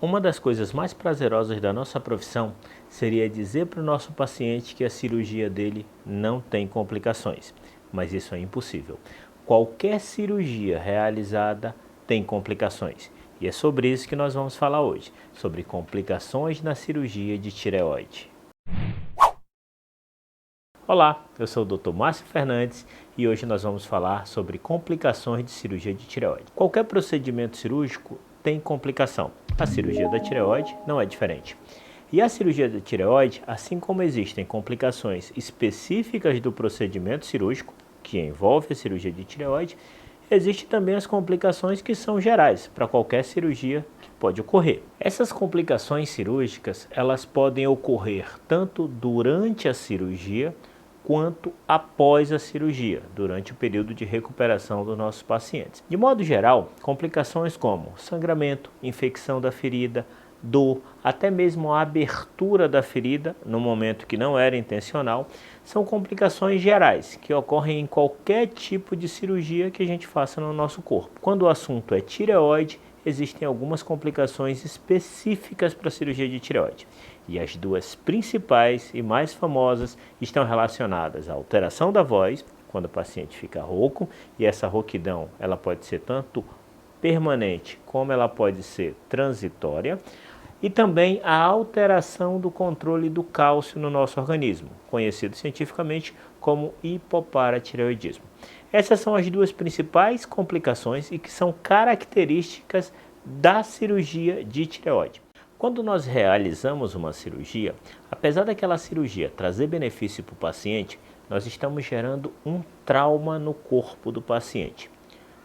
Uma das coisas mais prazerosas da nossa profissão seria dizer para o nosso paciente que a cirurgia dele não tem complicações, mas isso é impossível. Qualquer cirurgia realizada tem complicações e é sobre isso que nós vamos falar hoje, sobre complicações na cirurgia de tireoide. Olá, eu sou o Dr. Márcio Fernandes e hoje nós vamos falar sobre complicações de cirurgia de tireoide. Qualquer procedimento cirúrgico tem complicação. A cirurgia da tireoide não é diferente. E a cirurgia da tireoide, assim como existem complicações específicas do procedimento cirúrgico, que envolve a cirurgia de tireoide, existem também as complicações que são gerais para qualquer cirurgia que pode ocorrer. Essas complicações cirúrgicas, elas podem ocorrer tanto durante a cirurgia quanto após a cirurgia, durante o período de recuperação dos nossos pacientes. De modo geral, complicações como sangramento, infecção da ferida, dor, até mesmo a abertura da ferida no momento que não era intencional, são complicações gerais que ocorrem em qualquer tipo de cirurgia que a gente faça no nosso corpo. Quando o assunto é tireoide, existem algumas complicações específicas para a cirurgia de tireoide. E as duas principais e mais famosas estão relacionadas à alteração da voz, quando o paciente fica rouco, e essa rouquidão ela pode ser tanto permanente como ela pode ser transitória, e também a alteração do controle do cálcio no nosso organismo, conhecido cientificamente como hipoparatireoidismo. Essas são as duas principais complicações e que são características da cirurgia de tireoide. Quando nós realizamos uma cirurgia, apesar daquela cirurgia trazer benefício para o paciente, nós estamos gerando um trauma no corpo do paciente.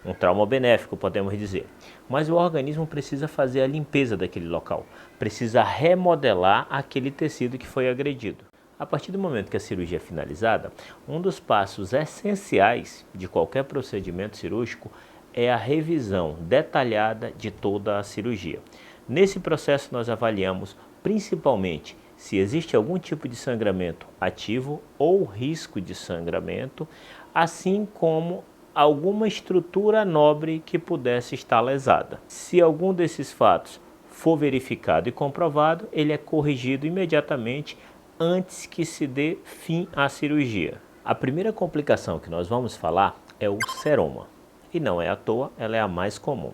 Um trauma benéfico, podemos dizer. Mas o organismo precisa fazer a limpeza daquele local, precisa remodelar aquele tecido que foi agredido. A partir do momento que a cirurgia é finalizada, um dos passos essenciais de qualquer procedimento cirúrgico é a revisão detalhada de toda a cirurgia. Nesse processo nós avaliamos principalmente se existe algum tipo de sangramento ativo ou risco de sangramento, assim como alguma estrutura nobre que pudesse estar lesada. Se algum desses fatos for verificado e comprovado, ele é corrigido imediatamente antes que se dê fim à cirurgia. A primeira complicação que nós vamos falar é o seroma. E não é à toa, ela é a mais comum.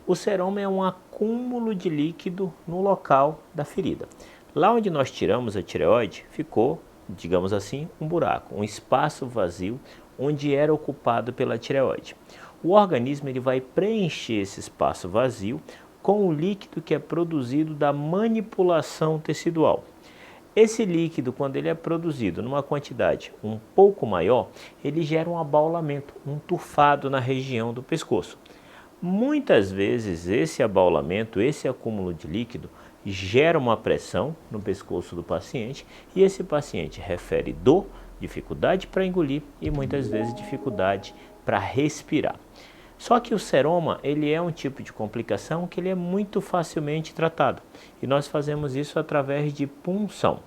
O seroma é um acúmulo de líquido no local da ferida. Lá onde nós tiramos a tireoide, ficou, digamos assim, um buraco, um espaço vazio onde era ocupado pela tireoide. O organismo ele vai preencher esse espaço vazio com o líquido que é produzido da manipulação tecidual. Esse líquido, quando ele é produzido numa quantidade um pouco maior, ele gera um abaulamento, um tufado na região do pescoço. Muitas vezes esse abaulamento, esse acúmulo de líquido, gera uma pressão no pescoço do paciente e esse paciente refere dor, dificuldade para engolir e muitas vezes dificuldade para respirar. Só que o seroma ele é um tipo de complicação que ele é muito facilmente tratado e nós fazemos isso através de punção.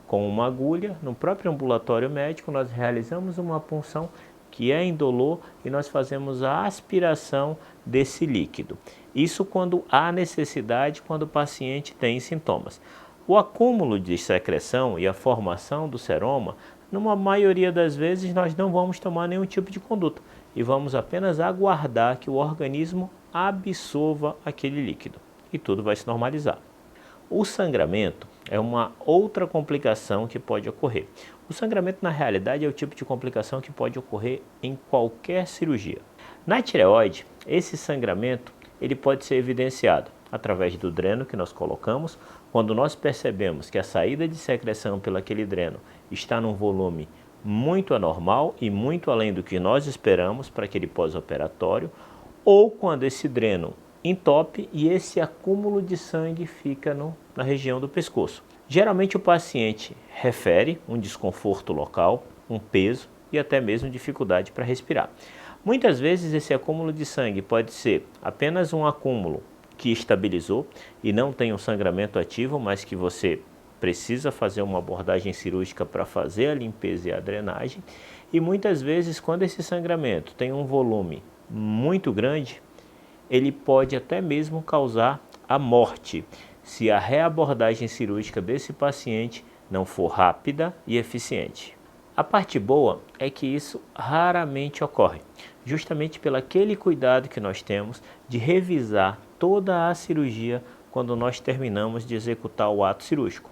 Com uma agulha, no próprio ambulatório médico, nós realizamos uma punção que é indolor e nós fazemos a aspiração desse líquido. Isso quando há necessidade, quando o paciente tem sintomas. O acúmulo de secreção e a formação do seroma, numa maioria das vezes nós não vamos tomar nenhum tipo de conduta e vamos apenas aguardar que o organismo absorva aquele líquido e tudo vai se normalizar. O sangramento é uma outra complicação que pode ocorrer. O sangramento, na realidade, é o tipo de complicação que pode ocorrer em qualquer cirurgia. Na tireoide, esse sangramento ele pode ser evidenciado através do dreno que nós colocamos, quando nós percebemos que a saída de secreção pelo aquele dreno está num volume muito anormal e muito além do que nós esperamos para aquele pós-operatório, ou quando esse dreno entope e esse acúmulo de sangue fica na região do pescoço. Geralmente o paciente refere um desconforto local, um peso e até mesmo dificuldade para respirar. Muitas vezes esse acúmulo de sangue pode ser apenas um acúmulo que estabilizou e não tem um sangramento ativo, mas que você precisa fazer uma abordagem cirúrgica para fazer a limpeza e a drenagem. E muitas vezes quando esse sangramento tem um volume muito grande, ele pode até mesmo causar a morte. se a reabordagem cirúrgica desse paciente não for rápida e eficiente. A parte boa é que isso raramente ocorre, justamente pelo aquele cuidado que nós temos de revisar toda a cirurgia quando nós terminamos de executar o ato cirúrgico,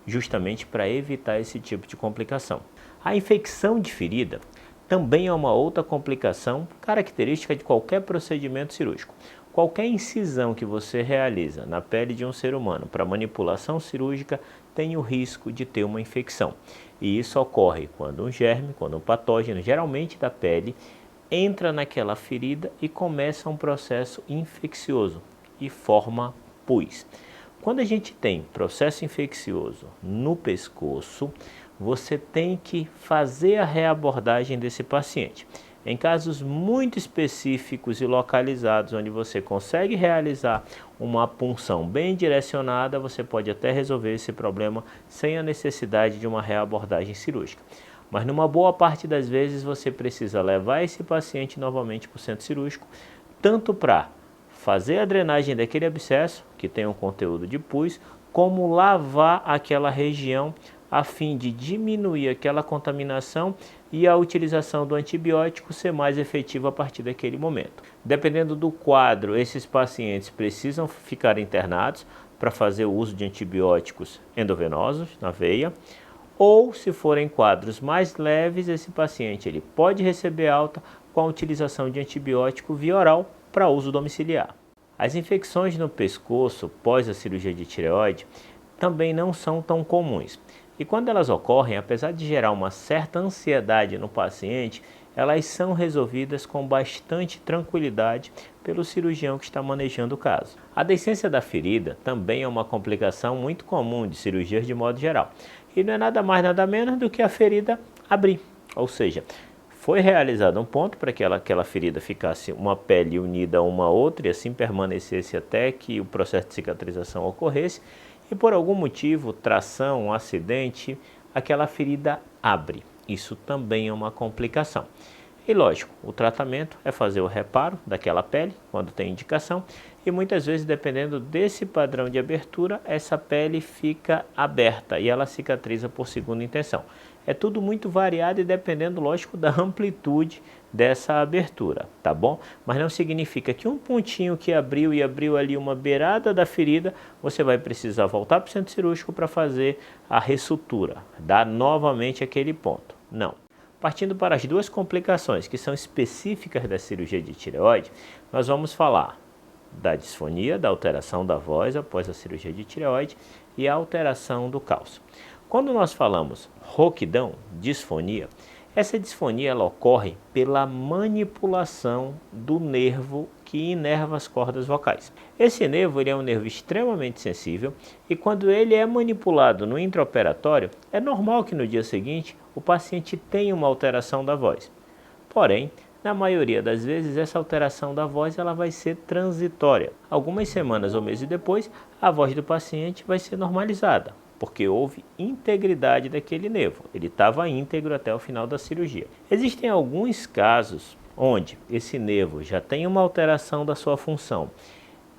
justamente para evitar esse tipo de complicação. A infecção de ferida também é uma outra complicação característica de qualquer procedimento cirúrgico. Qualquer incisão que você realiza na pele de um ser humano para manipulação cirúrgica tem o risco de ter uma infecção. E isso ocorre quando um germe, quando um patógeno, geralmente da pele, entra naquela ferida e começa um processo infeccioso e forma pus. Quando a gente tem processo infeccioso no pescoço, você tem que fazer a reabordagem desse paciente. Em casos muito específicos e localizados, onde você consegue realizar uma punção bem direcionada, você pode até resolver esse problema sem a necessidade de uma reabordagem cirúrgica. Mas numa boa parte das vezes você precisa levar esse paciente novamente para o centro cirúrgico, tanto para fazer a drenagem daquele abscesso, que tem um conteúdo de pus, como lavar aquela região a fim de diminuir aquela contaminação e a utilização do antibiótico ser mais efetiva a partir daquele momento. Dependendo do quadro, esses pacientes precisam ficar internados para fazer o uso de antibióticos endovenosos na veia, ou se forem quadros mais leves, esse paciente ele pode receber alta com a utilização de antibiótico via oral para uso domiciliar. As infecções no pescoço pós a cirurgia de tireoide também não são tão comuns. E quando elas ocorrem, apesar de gerar uma certa ansiedade no paciente, elas são resolvidas com bastante tranquilidade pelo cirurgião que está manejando o caso. A deiscência da ferida também é uma complicação muito comum de cirurgias de modo geral. E não é nada mais nada menos do que a ferida abrir, ou seja, foi realizado um ponto para que aquela ferida ficasse uma pele unida a uma outra e assim permanecesse até que o processo de cicatrização ocorresse. E por algum motivo, tração, um acidente, aquela ferida abre. Isso também é uma complicação. E lógico, o tratamento é fazer o reparo daquela pele, quando tem indicação, e muitas vezes, dependendo desse padrão de abertura, essa pele fica aberta e ela cicatriza por segunda intenção. É tudo muito variado e dependendo, lógico, da amplitude dessa abertura, tá bom? Mas não significa que um pontinho que abriu e abriu ali uma beirada da ferida, você vai precisar voltar para o centro cirúrgico para fazer a ressutura, dar novamente aquele ponto. Não. Partindo para as duas complicações que são específicas da cirurgia de tireoide, nós vamos falar da disfonia, da alteração da voz após a cirurgia de tireoide e a alteração do cálcio. Quando nós falamos rouquidão, disfonia, essa disfonia ela ocorre pela manipulação do nervo que inerva as cordas vocais. Esse nervo ele é um nervo extremamente sensível e quando ele é manipulado no intraoperatório, é normal que no dia seguinte o paciente tenha uma alteração da voz. Porém, na maioria das vezes, essa alteração da voz ela vai ser transitória. Algumas semanas ou meses depois, a voz do paciente vai ser normalizada, porque houve integridade daquele nervo. Ele estava íntegro até o final da cirurgia. Existem alguns casos onde esse nervo já tem uma alteração da sua função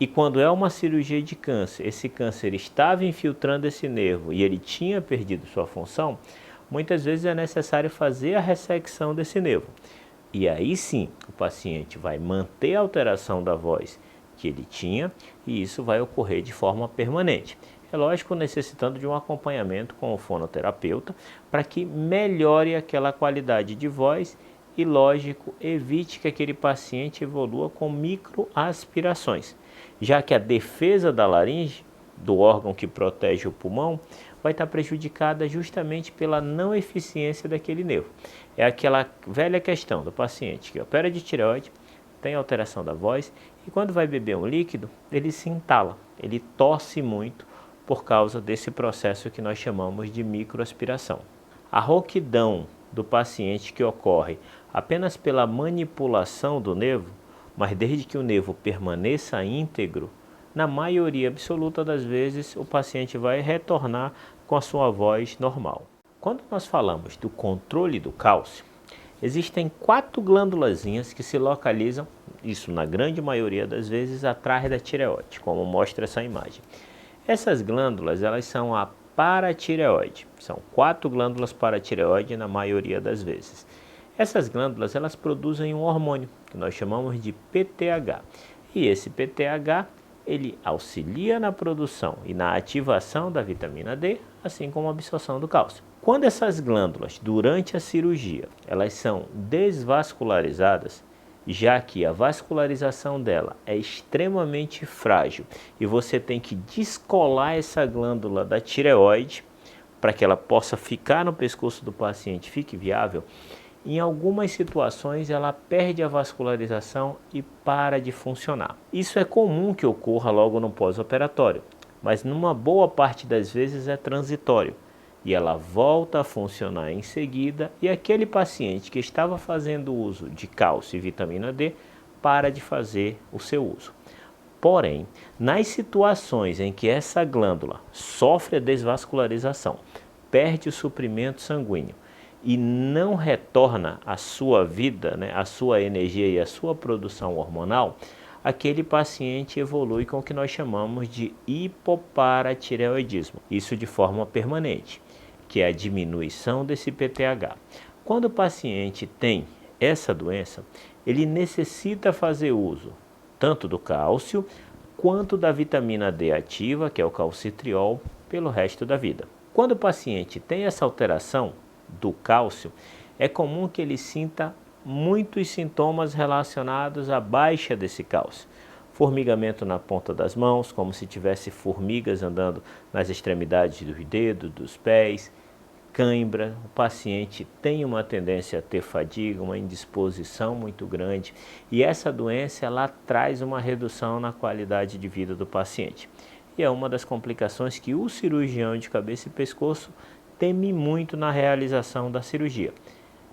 e quando é uma cirurgia de câncer, esse câncer estava infiltrando esse nervo e ele tinha perdido sua função, muitas vezes é necessário fazer a ressecção desse nervo. E aí sim, o paciente vai manter a alteração da voz que ele tinha e isso vai ocorrer de forma permanente. É lógico, necessitando de um acompanhamento com o fonoterapeuta para que melhore aquela qualidade de voz e, lógico, evite que aquele paciente evolua com microaspirações, já que a defesa da laringe, do órgão que protege o pulmão, vai estar prejudicada justamente pela não eficiência daquele nervo. É aquela velha questão do paciente que opera de tireoide, tem alteração da voz e quando vai beber um líquido, ele se entala, ele tosse muito por causa desse processo que nós chamamos de microaspiração. A rouquidão do paciente que ocorre apenas pela manipulação do nervo, mas desde que o nervo permaneça íntegro, na maioria absoluta das vezes o paciente vai retornar com a sua voz normal. Quando nós falamos do controle do cálcio, existem 4 glândulazinhas que se localizam, isso na grande maioria das vezes, atrás da tireoide, como mostra essa imagem. Essas glândulas, elas são a paratireoide. São 4 glândulas paratireoide na maioria das vezes. Essas glândulas, elas produzem um hormônio que nós chamamos de PTH. E esse PTH, ele auxilia na produção e na ativação da vitamina D, assim como a absorção do cálcio. Quando essas glândulas, durante a cirurgia, elas são desvascularizadas, já que a vascularização dela é extremamente frágil e você tem que descolar essa glândula da tireoide para que ela possa ficar no pescoço do paciente, fique viável, em algumas situações ela perde a vascularização e para de funcionar. Isso é comum que ocorra logo no pós-operatório, mas numa boa parte das vezes é transitório e ela volta a funcionar em seguida e aquele paciente que estava fazendo uso de cálcio e vitamina D para de fazer o seu uso. Porém, nas situações em que essa glândula sofre a desvascularização, perde o suprimento sanguíneo e não retorna à sua vida, a sua energia e a sua produção hormonal, aquele paciente evolui com o que nós chamamos de hipoparatireoidismo, isso de forma permanente, que é a diminuição desse PTH. Quando o paciente tem essa doença, ele necessita fazer uso tanto do cálcio quanto da vitamina D ativa, que é o calcitriol, pelo resto da vida. Quando o paciente tem essa alteração do cálcio, é comum que ele sinta muitos sintomas relacionados à baixa desse cálcio. Formigamento na ponta das mãos, como se tivesse formigas andando nas extremidades dos dedos, dos pés, cãibra, o paciente tem uma tendência a ter fadiga, uma indisposição muito grande e essa doença ela traz uma redução na qualidade de vida do paciente. E é uma das complicações que o cirurgião de cabeça e pescoço teme muito na realização da cirurgia.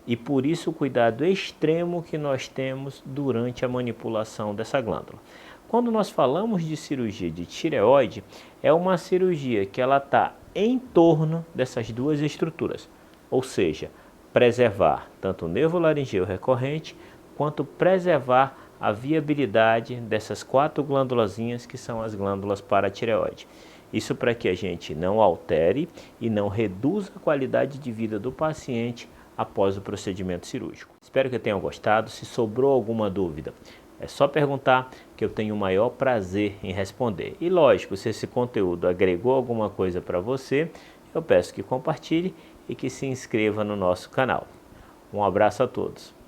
E por isso o cuidado extremo que nós temos durante a manipulação dessa glândula. Quando nós falamos de cirurgia de tireoide, é uma cirurgia que ela está em torno dessas duas estruturas, ou seja, preservar tanto o nervo laringeu recorrente, quanto preservar a viabilidade dessas 4 glândulazinhas que são as glândulas paratireoide. Isso para que a gente não altere e não reduza a qualidade de vida do paciente após o procedimento cirúrgico. Espero que tenham gostado. Se sobrou alguma dúvida, é só perguntar que eu tenho o maior prazer em responder. E lógico, se esse conteúdo agregou alguma coisa para você, eu peço que compartilhe e que se inscreva no nosso canal. Um abraço a todos.